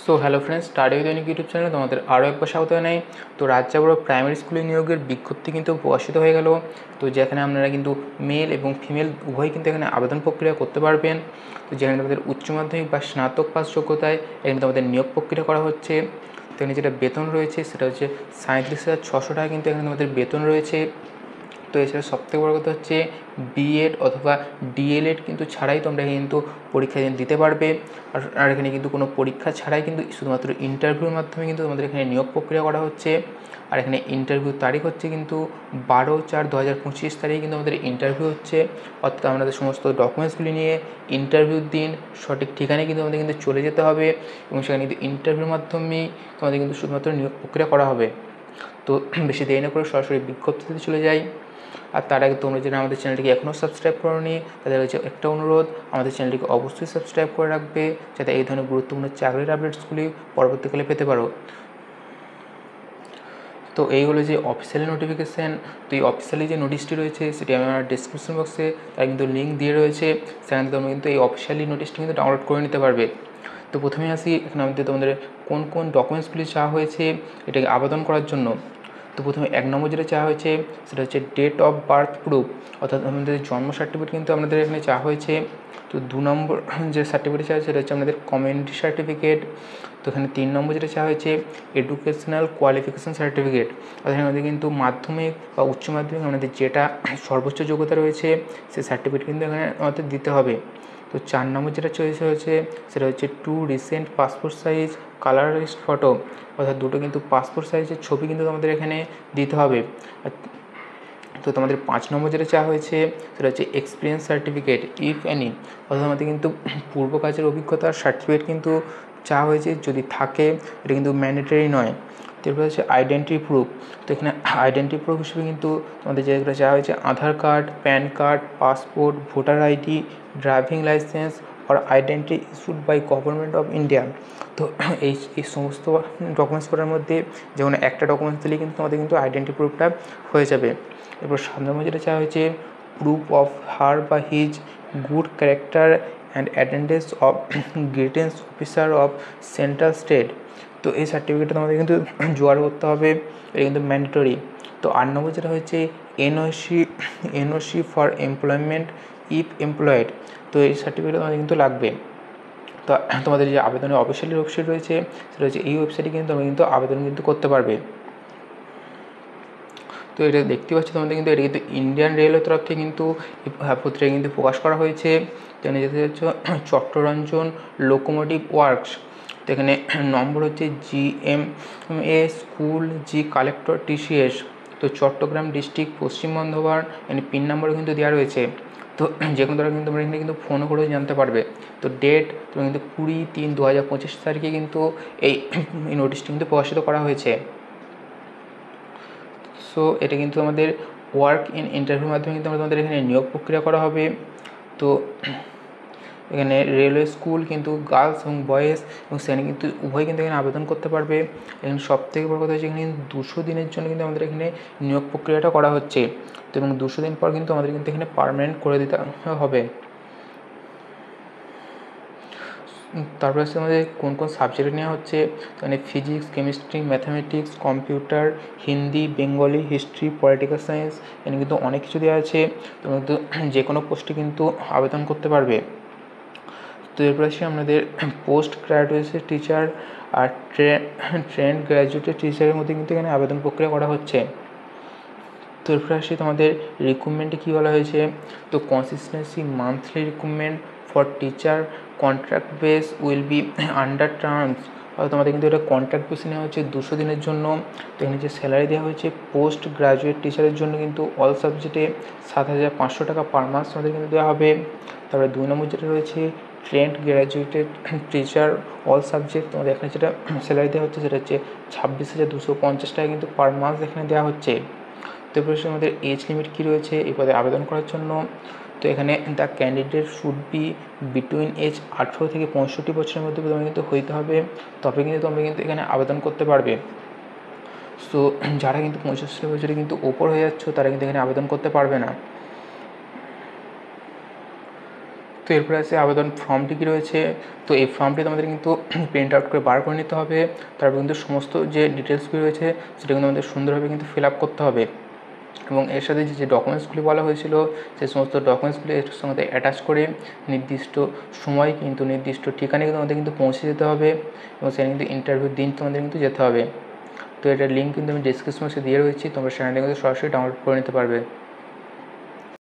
So hello friends, study with unique YouTube চ্যানেলে তোমাদের আরও একবার স্বাগত জানাই। তো রাজ্যে বড় প্রাইমারি স্কুলে নিয়োগের বিজ্ঞপ্তি কিন্তু প্রকাশিত হয়ে গেল। তো যেখানে আপনারা কিন্তু মেল এবং ফিমেল উভয় কিন্তু এখানে আবেদন প্রক্রিয়া করতে পারবেন। তো যেখানে তোমাদের উচ্চ মাধ্যমিক বা স্নাতক পাস যোগ্যতায় এখানে তোমাদের নিয়োগ প্রক্রিয়া করা হচ্ছে। তো এখানে যেটা বেতন রয়েছে সেটা হচ্ছে 37,600 টাকা কিন্তু এখানে তোমাদের বেতন রয়েছে। তো এছাড়া সবথেকে বড় কথা হচ্ছে বিএড অথবা ডিএলএড কিন্তু ছাড়াই তোমরা কিন্তু পরীক্ষা দিতে পারবে। আর এখানে কিন্তু কোনো পরীক্ষা ছাড়াই কিন্তু শুধুমাত্র ইন্টারভিউর মাধ্যমে কিন্তু তোমাদের এখানে নিয়োগ প্রক্রিয়া করা হচ্ছে। আর এখানে ইন্টারভিউর তারিখ হচ্ছে কিন্তু 12/4/2025 তারিখে কিন্তু আমাদের ইন্টারভিউ হচ্ছে। অর্থাৎ আমাদের সমস্ত ডকুমেন্টসগুলি নিয়ে ইন্টারভিউর দিন সঠিক ঠিকানায় কিন্তু আমাদের কিন্তু চলে যেতে হবে এবং সেখানে কিন্তু ইন্টারভিউর মাধ্যমেই তোমাদের কিন্তু শুধুমাত্র নিয়োগ প্রক্রিয়া করা হবে। তো বেশি দেরি না করে সরাসরি বিজ্ঞপ্তিতে চলে যাই। আর তার আগে তোমরা যারা আমাদের চ্যানেলটিকে এখনও সাবস্ক্রাইব করোনি তাদের হচ্ছে একটা অনুরোধ, আমাদের চ্যানেলটিকে অবশ্যই সাবস্ক্রাইব করে রাখবে যাতে এই ধরনের গুরুত্বপূর্ণ চাকরির আপডেটসগুলি পরবর্তীকালে পেতে পারো। তো এই হলো যে অফিসিয়ালি নোটিফিকেশান। তো এই অফিসিয়ালি যে নোটিশটি রয়েছে সেটি আমার ডিসক্রিপশন বক্সে তার কিন্তু লিঙ্ক দিয়ে রয়েছে, সেখানে তোমরা কিন্তু এই অফিসিয়ালি নোটিশটি কিন্তু ডাউনলোড করে নিতে পারবে। তো প্রথমে আসি এখানে আমাদের তোমাদের কোন কোন ডকুমেন্টসগুলি চাওয়া হয়েছে এটাকে আবেদন করার জন্য। তো প্রথমে 1 নম্বর যেটা চাওয়া হয়েছে সেটা হচ্ছে ডেট অফ বার্থ প্রুফ, অর্থাৎ আমাদের জন্ম সার্টিফিকেট কিন্তু আমাদের এখানে চাওয়া হয়েছে। তো 2 নম্বর যে সার্টিফিকেট চাওয়া সেটা হচ্ছে আমাদের কমিউনিটি সার্টিফিকেট। তো এখানে 3 নম্বর যেটা চাওয়া হয়েছে এডুকেশনাল কোয়ালিফিকেশান সার্টিফিকেট, অর্থাৎ আমাদের কিন্তু মাধ্যমিক বা উচ্চ মাধ্যমিক আমাদের যেটা সর্বোচ্চ যোগ্যতা রয়েছে সেই সার্টিফিকেট কিন্তু এখানে আমাদের দিতে হবে। তো 4 নম্বর যেটা চয়েস হয়েছে সেটা হচ্ছে 2 recent passport size colourist photo, অর্থাৎ দুটো কিন্তু পাসপোর্ট সাইজের ছবি কিন্তু আমাদের এখানে দিতে হবে। তো তোমাদের 5 নম্বর যেটা চাওয়া হয়েছে সেটা হচ্ছে এক্সপিরিয়েন্স সার্টিফিকেট ইফ এনি, অর্থাৎ আমাদের কিন্তু পূর্ব কাজের অভিজ্ঞতার সার্টিফিকেট কিন্তু চাওয়া হয়েছে, যদি থাকে এটা কিন্তু ম্যান্ডেটরি নয়। তারপরে হচ্ছে আইডেন্টি প্রুফ। তো এখানে আইডেন্টি প্রুফ হিসেবে কিন্তু তোমাদের যেগুলো চাওয়া হয়েছে Aadhaar card, PAN card, passport, voter ID, driving licence আর identity issued by government of India. তো এই সমস্ত ডকুমেন্টস করার মধ্যে যে কোনো একটা ডকুমেন্টস দিলেই কিন্তু তোমাদের কিন্তু আইডেন্টি প্রুফটা হয়ে যাবে। এরপর 7 নম্বর যেটা চাওয়া হয়েছে প্রুফ অফ হার বা his good character and attendance of গ্রিটেন্স অফিসার অফ সেন্ট্রাল স্টেট। তো এই সার্টিফিকেটটা তোমাদের কিন্তু জোগাড় করতে হবে, এটা কিন্তু ম্যান্ডেটরি। তো 8 নম্বর যেটা হচ্ছে NOC for employment if employed. তো এই সার্টিফিকেট তোমাদের কিন্তু লাগবে। তো তোমাদের যে আবেদনের অফিসিয়ালি ওয়েবসাইট রয়েছে সেটা হচ্ছে এই ওয়েবসাইটে কিন্তু তোমরা কিন্তু আবেদন কিন্তু করতে পারবে। তো এটা দেখতে পাচ্ছি তোমাদের কিন্তু এটা কিন্তু ইন্ডিয়ান রেলওয়ের তরফ থেকে কিন্তু পত্রিকা কিন্তু প্রকাশ করা হয়েছে। তো এখানে যেতে হচ্ছে চট্টরঞ্জন লোকোমোটিভ ওয়ার্কস। তো এখানে নম্বর হচ্ছে GMA স্কুল জি কালেক্টর TCS। তো চট্টগ্রাম ডিস্ট্রিক্ট পশ্চিম বর্ধমান, এখানে পিন নাম্বারও কিন্তু দেওয়া রয়েছে। তো যে কোনো দ্বারা কিন্তু তোমরা এখানে কিন্তু ফোনও করে জানতে পারবে। তো ডেট তোমরা কিন্তু 20/3/2025 তারিখে কিন্তু এই নোটিশটি কিন্তু প্রকাশিত করা হয়েছে। সো এটা কিন্তু আমাদের ওয়ার্ক ইন ইন্টারভিউর মাধ্যমে কিন্তু তোমাদের এখানে নিয়োগ প্রক্রিয়া করা হবে। তো এখানে রেলওয়ে স্কুল কিন্তু গার্লস এবং বয়েজ এবং সেখানে কিন্তু উভয় কিন্তু এখানে আবেদন করতে পারবে। এখানে সবথেকে বড় কথা হচ্ছে এখানে 200 দিনের জন্য কিন্তু আমাদের এখানে নিয়োগ প্রক্রিয়াটা করা হচ্ছে। তো এবং 200 দিন পর কিন্তু আমাদের কিন্তু এখানে পার্মানেন্ট করে দিতে হবে। তারপরে হচ্ছে আমাদের কোন কোন সাবজেক্ট নেওয়া হচ্ছে, মানে physics, chemistry, mathematics, computer, Hindi, Bengali, history, political science, এখানে কিন্তু অনেক কিছু দেওয়া আছে। তোমরা কিন্তু যে কোনো পোস্টে কিন্তু আবেদন করতে পারবে। তো এরপরে আসি আমাদের পোস্ট গ্র্যাজুয়েট টিচার আর ট্রেন্ড গ্র্যাজুয়েটেড টিচারের মধ্যে কিন্তু এখানে আবেদন প্রক্রিয়া করা হচ্ছে। তো এরপরে আসি তোমাদের রিক্রুটমেন্টে কী বলা হয়েছে। তো consistency monthly recruitment for teacher contract base will be under terms, অর্থাৎ তোমাদের কিন্তু এটা কন্ট্রাক্ট বেসে নেওয়া হচ্ছে 200 দিনের জন্য। তো এখানে যে স্যালারি দেওয়া হয়েছে পোস্ট গ্রাজুয়েট টিচারের জন্য কিন্তু অল সাবজেক্টে 7,500 টাকা পার মাস তোমাদের কিন্তু দেওয়া হবে। তারপরে 2 নম্বর যেটা রয়েছে trend graduated teacher all subject, তোমাদের এখানে যেটা স্যালারি দেওয়া হচ্ছে সেটা হচ্ছে 26,250 টাকা কিন্তু পার মাস এখানে দেওয়া হচ্ছে। তো এরপরে আমাদের এজ লিমিট কী রয়েছে এই পদে আবেদন করার জন্য। তো এখানে the candidate should be between age 18 থেকে 65 বছরের মধ্যে তোমাকে কিন্তু হইতে হবে, তবে কিন্তু তোমরা কিন্তু এখানে আবেদন করতে পারবে। সো যারা কিন্তু 65 বছরে কিন্তু ওপর হয়ে যাচ্ছ তারা কিন্তু এখানে আবেদন করতে পারবে না। তো এরপরে আছে আবেদন ফর্মটি কী রয়েছে। তো এই ফর্মটি তোমাদের কিন্তু প্রিন্ট আউট করে বার করে নিতে হবে। তারপর কিন্তু সমস্ত যে ডিটেলসগুলি রয়েছে সেটা কিন্তু আমাদের সুন্দরভাবে কিন্তু ফিল আপ করতে হবে এবং এর সাথে যে ডকুমেন্টসগুলি বলা হয়েছিল সেই সমস্ত ডকুমেন্টসগুলি এর সঙ্গে অ্যাটাচ করে নির্দিষ্ট সময় কিন্তু নির্দিষ্ট ঠিকানায় কিন্তু আমাদের কিন্তু পৌঁছে যেতে হবে এবং সেখানে কিন্তু ইন্টারভিউর দিন তোমাদের কিন্তু যেতে হবে। তো এটার লিঙ্ক কিন্তু আমি ডিসক্রিপশন বক্সে দিয়ে রয়েছি, তোমরা সেখান থেকে কিন্তু সরাসরি ডাউনলোড করে নিতে পারবে।